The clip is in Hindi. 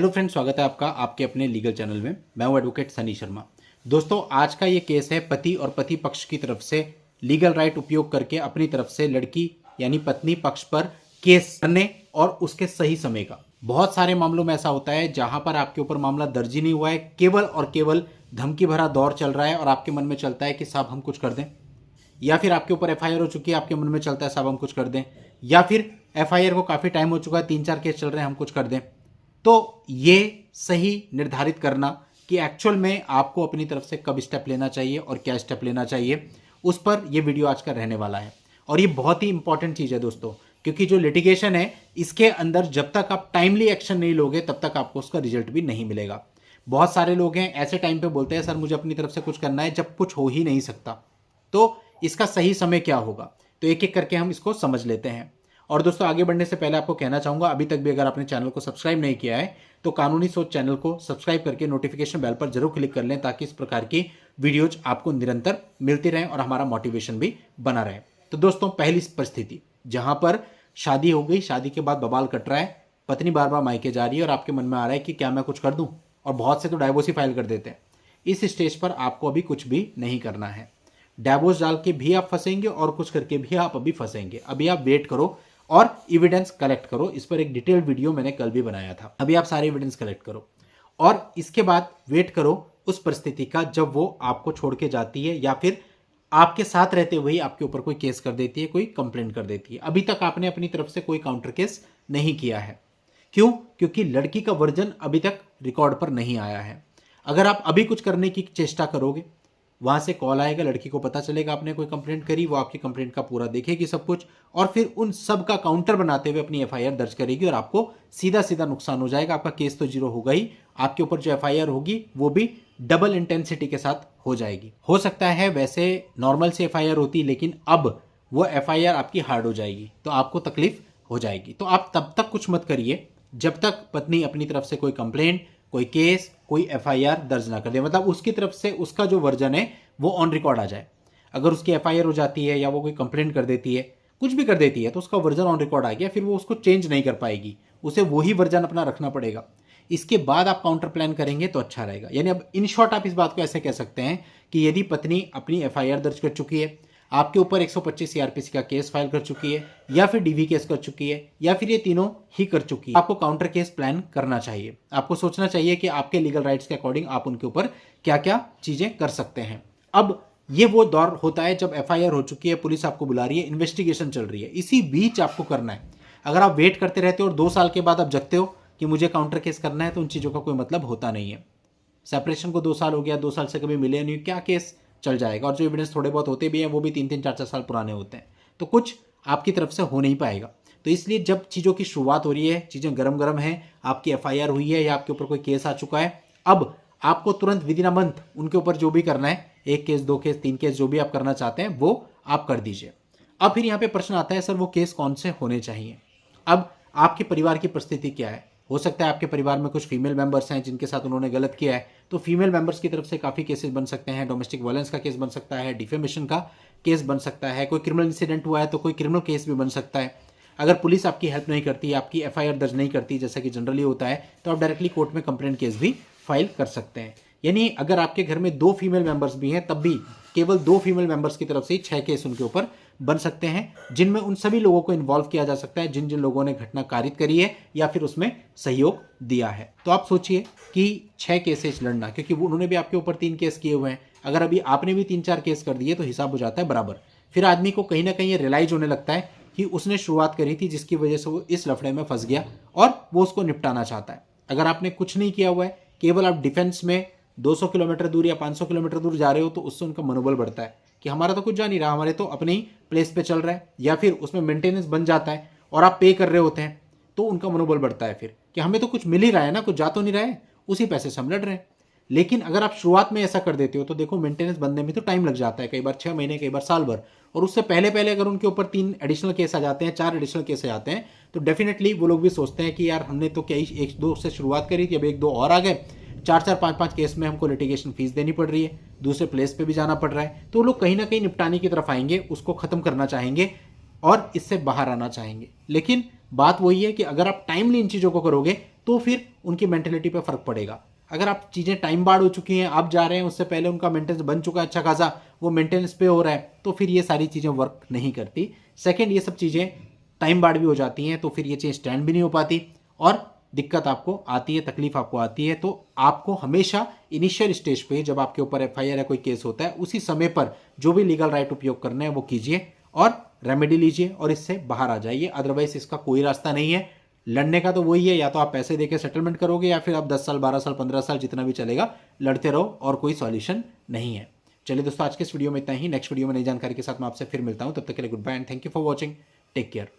हेलो फ्रेंड्स, स्वागत है आपका आपके अपने लीगल चैनल में। मैं हूं एडवोकेट सनी शर्मा। दोस्तों, आज का ये केस है पति और पति पक्ष की तरफ से लीगल राइट उपयोग करके अपनी तरफ से लड़की यानी पत्नी पक्ष पर केस करने और उसके सही समय का। बहुत सारे मामलों में ऐसा होता है जहां पर आपके ऊपर मामला दर्ज ही नहीं हुआ है, केवल और केवल धमकी भरा दौर चल रहा है और आपके मन में चलता है कि साहब हम कुछ कर दें, या फिर आपके ऊपर एफआईआर हो चुकी है, आपके मन में चलता है साहब हम कुछ कर दें, या फिर एफआईआर को काफ़ी टाइम हो चुका है, 3-4 केस चल रहे हैं, हम कुछ कर दें। तो ये सही निर्धारित करना कि एक्चुअल में आपको अपनी तरफ से कब स्टेप लेना चाहिए और क्या स्टेप लेना चाहिए, उस पर यह वीडियो आज का रहने वाला है। और ये बहुत ही इंपॉर्टेंट चीज़ है दोस्तों, क्योंकि जो लिटिगेशन है इसके अंदर जब तक आप टाइमली एक्शन नहीं लोगे तब तक आपको उसका रिजल्ट भी नहीं मिलेगा। बहुत सारे लोग हैं ऐसे टाइम पे बोलते हैं सर मुझे अपनी तरफ से कुछ करना है, जब कुछ हो ही नहीं सकता। तो इसका सही समय क्या होगा, तो एक एक करके हम इसको समझ लेते हैं। और दोस्तों, आगे बढ़ने से पहले आपको कहना चाहूंगा, अभी तक भी अगर आपने चैनल को सब्सक्राइब नहीं किया है तो कानूनी सोच चैनल को सब्सक्राइब करके नोटिफिकेशन बेल पर जरूर क्लिक कर लें, ताकि इस प्रकार की वीडियोज आपको निरंतर मिलती रहें और हमारा मोटिवेशन भी बना रहे। तो दोस्तों, पहली परिस्थिति जहां पर शादी हो गई, शादी के बाद बवाल कट रहा है, पत्नी बार बार मायके जा रही है और आपके मन में आ रहा है कि क्या मैं कुछ कर दूं, और बहुत से तो डाइवोर्स ही फाइल कर देते हैं। इस स्टेज पर आपको अभी कुछ भी नहीं करना है। डाइवोर्स डाल के भी आप फंसेंगे और कुछ करके भी आप अभी फंसेंगे। अभी आप वेट करो और एविडेंस कलेक्ट करो। इस पर एक डिटेल्ड वीडियो मैंने कल भी बनाया था। अभी आप सारे एविडेंस कलेक्ट करो और इसके बाद वेट करो उस परिस्थिति का जब वो आपको छोड़ के जाती है या फिर आपके साथ रहते हुए ही आपके ऊपर कोई केस कर देती है, कोई कंप्लेंट कर देती है। अभी तक आपने अपनी तरफ से कोई काउंटर केस नहीं किया है। क्यों? क्योंकि लड़की का वर्जन अभी तक रिकॉर्ड पर नहीं आया है। अगर आप अभी कुछ करने की चेष्टा करोगे, वहां से कॉल आएगा, लड़की को पता चलेगा आपने कोई कंप्लेंट करी, वो आपकी कंप्लेंट का पूरा देखेगी सब कुछ, और फिर उन सब का काउंटर बनाते हुए अपनी एफआईआर दर्ज करेगी और आपको सीधा सीधा नुकसान हो जाएगा। आपका केस तो जीरो होगा ही, आपके ऊपर जो एफआईआर होगी वो भी डबल इंटेंसिटी के साथ हो जाएगी। हो सकता है वैसे नॉर्मल से एफआईआर होती, लेकिन अब वो एफआईआर आपकी हार्ड हो जाएगी, तो आपको तकलीफ हो जाएगी। तो आप तब तक कुछ मत करिए जब तक पत्नी अपनी तरफ से कोई कंप्लेंट, कोई केस, कोई एफआईआर दर्ज ना कर दे। मतलब उसकी तरफ से उसका जो वर्जन है वो ऑन रिकॉर्ड आ जाए। अगर उसकी एफआईआर हो जाती है या वो कोई कंप्लेंट कर देती है, कुछ भी कर देती है, तो उसका वर्जन ऑन रिकॉर्ड आ गया, फिर वो उसको चेंज नहीं कर पाएगी, उसे वही वर्जन अपना रखना पड़ेगा। इसके बाद आप काउंटर प्लान करेंगे तो अच्छा रहेगा। यानी अब इन शॉर्ट आप इस बात को ऐसे कह सकते हैं कि यदि पत्नी अपनी एफआईआर दर्ज कर चुकी है, आपके ऊपर 125 सीआरपीसी का केस फाइल कर चुकी है, या फिर डीवी केस कर चुकी है, या फिर ये तीनों ही कर चुकी है, आपको काउंटर केस प्लान करना चाहिए। आपको सोचना चाहिए कि आपके लीगल राइट्स के अकॉर्डिंग आप उनके ऊपर क्या क्या चीजें कर सकते हैं। अब ये वो दौर होता है जब एफआईआर हो चुकी है, पुलिस आपको बुला रही है, इन्वेस्टिगेशन चल रही है, इसी बीच आपको करना है। अगर आप वेट करते रहते हो और 2 साल के बाद आप जगते हो कि मुझे काउंटर केस करना है, तो उन चीजों का कोई मतलब होता नहीं है। सेपरेशन को 2 साल हो गया, 2 साल से कभी मिले नहीं, क्या केस चल जाएगा। और जो एविडेंस थोड़े बहुत होते भी हैं वो भी 3-3, 4-4 साल पुराने होते हैं, तो कुछ आपकी तरफ से हो नहीं पाएगा। तो इसलिए जब चीज़ों की शुरुआत हो रही है, चीज़ें गरम गरम हैं, आपकी एफआईआर हुई है या आपके ऊपर कोई केस आ चुका है, अब आपको तुरंत विद इन अ मंथ उनके ऊपर जो भी करना है, 1 केस, 2 केस, 3 केस, जो भी आप करना चाहते हैं वो आप कर दीजिए। अब फिर यहाँ पे प्रश्न आता है, सर वो केस कौन से होने चाहिए। अब आपके परिवार की परिस्थिति क्या है। हो सकता है आपके परिवार में कुछ फीमेल मेंबर्स हैं जिनके साथ उन्होंने गलत किया है, तो फीमेल मेंबर्स की तरफ से काफ़ी केसेस बन सकते हैं। डोमेस्टिक वायलेंस का केस बन सकता है, डिफेमेशन का केस बन सकता है, कोई क्रिमिनल इंसिडेंट हुआ है तो कोई क्रिमिनल केस भी बन सकता है। अगर पुलिस आपकी हेल्प नहीं करती, आपकी एफआईआर दर्ज नहीं करती, जैसा कि जनरली होता है, तो आप डायरेक्टली कोर्ट में कंप्लेंट केस भी फाइल कर सकते हैं। यानी अगर आपके घर में 2 फीमेल मेंबर्स भी हैं, तब भी केवल 2 फीमेल मेंबर्स की तरफ से 6 केस उनके ऊपर बन सकते हैं, जिनमें उन सभी लोगों को इन्वॉल्व किया जा सकता है जिन जिन लोगों ने घटना कारित करी है या फिर उसमें सहयोग दिया है। तो आप सोचिए कि 6 केसेस लड़ना, क्योंकि उन्होंने भी आपके ऊपर 3 केस किए हुए हैं, अगर अभी आपने भी 3-4 केस कर दिए तो हिसाब हो जाता है बराबर। फिर आदमी को कहीं ना कहीं ये रियलाइज होने लगता है कि उसने शुरुआत करी थी जिसकी वजह से वो इस लफड़े में फंस गया और वो उसको निपटाना चाहता है। अगर आपने कुछ नहीं किया हुआ है, केवल आप डिफेंस में 200 किलोमीटर दूर या 500 किलोमीटर दूर जा रहे हो, तो उससे उनका मनोबल बढ़ता है कि हमारा तो कुछ जा नहीं रहा, हमारे तो अपने ही प्लेस पे चल रहा है, या फिर उसमें मेंटेनेंस बन जाता है और आप पे कर रहे होते हैं, तो उनका मनोबल बढ़ता है फिर कि हमें तो कुछ मिल ही रहा है ना, कुछ जा तो नहीं रहा है, उसी पैसे से हम लड़ रहे हैं। लेकिन अगर आप शुरुआत में ऐसा कर देते हो तो देखो मेंटेनेंस बनने में तो टाइम लग जाता है, कई बार 6 महीने, कई बार साल भर, और उससे पहले पहले अगर उनके ऊपर 3 एडिशनल केस आ जाते हैं, 4 एडिशनल केस आ जाते हैं, तो डेफिनेटली वो लोग भी सोचते हैं कि यार हमने तो क्या 1-2 से शुरुआत करी थी, अब 1-2 और आ गए, 4-4, 5-5 केस में हमको लिटिगेशन फीस देनी पड़ रही है, दूसरे प्लेस पे भी जाना पड़ रहा है, तो लोग कहीं ना कहीं निपटाने की तरफ आएंगे, उसको खत्म करना चाहेंगे और इससे बाहर आना चाहेंगे। लेकिन बात वही है कि अगर आप टाइमली इन चीज़ों को करोगे तो फिर उनकी मेंटेलिटी पे फर्क पड़ेगा। अगर आप चीज़ें टाइम बार्ड हो चुकी हैं, आप जा रहे हैं, उससे पहले उनका मेंटेनेंस बन चुका है अच्छा खासा, वो मेंटेनेंस पे हो रहा है, तो फिर ये सारी चीज़ें वर्क नहीं करती। सेकेंड, ये सब चीज़ें टाइम बार्ड भी हो जाती हैं, तो फिर ये चीज़ स्टैंड भी नहीं हो पाती और दिक्कत आपको आती है, तकलीफ आपको आती है। तो आपको हमेशा इनिशियल स्टेज पे जब आपके ऊपर एफआईआर या कोई केस होता है, उसी समय पर जो भी लीगल राइट उपयोग करना है वो कीजिए और रेमेडी लीजिए और इससे बाहर आ जाइए। अदरवाइज इसका कोई रास्ता नहीं है। लड़ने का तो वही है, या तो आप पैसे देके सेटलमेंट करोगे या फिर आप 10 साल 12 साल 15 साल जितना भी चलेगा लड़ते रहो और कोई सॉल्यूशन नहीं है। चलिए दोस्तों, आज के इस वीडियो में इतना ही। नेक्स्ट वीडियो में नई जानकारी के साथ मैं आपसे फिर मिलता हूं। तब तक के लिए goodbye and thank you for watching. Take care.